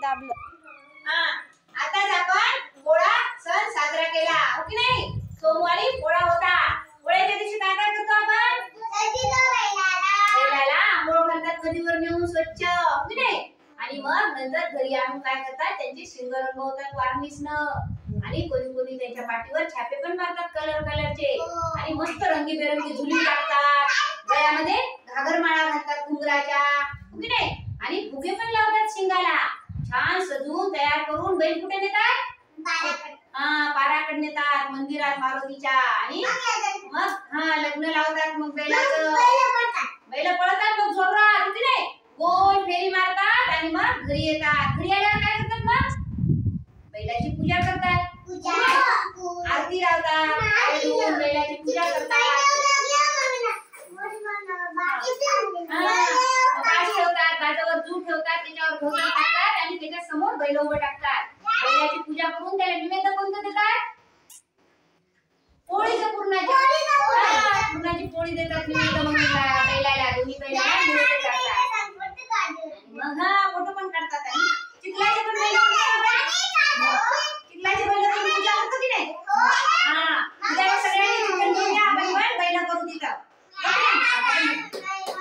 दाबलं. आताच आपण पोळा सण साजरा केला हो की नाही. सोमवारी पोळा होता. पोळ्याच्या दिवशी काय काय करतो आपण? बैलाला आंघोळ घालतात नदीवर नेऊन स्वच्छ हो की नाही. आणि मग नंतर घरी आणून काय करतात, त्यांचे शिंग रंगवतात वार्निशनं. आणि कोणी कोणी त्यांच्या पाठीवर छापे पण मारतात कलरचे. आणि मस्त रंगीबेरंगी झुली टाकतात. गळ्यामध्ये घागरमाळा घालतात घुंगराच्या हो की नाही. आणि फुगे पण लावतात शिंगाला. छान सजवून तयार करून बैल कुठे नेतात? पाराकडे नेतात मंदिरात मारुतीच्या. आणि मग लग्न लावतात. मग बैलाचं बैल पळतात मग जोरात हो की नाही. गोल फेरी मारतात आणि मग घरी येतात. घरी आल्यावर काय करतात? मग बैलाची पूजा करतात. आरती लावतात. बैलाची पूजा करतात. पाच ठेवतात. पाचावर जूट ठेवतात. त्याच्यावर घोंगड टाकतात आणि त्याच्या समोर बैल उभं टाकतात. बैलाची पूजा करून त्याला निवेद कोणतं देतात? पोळीचं पुरणाची पोळी देतात निवेद म्हणून.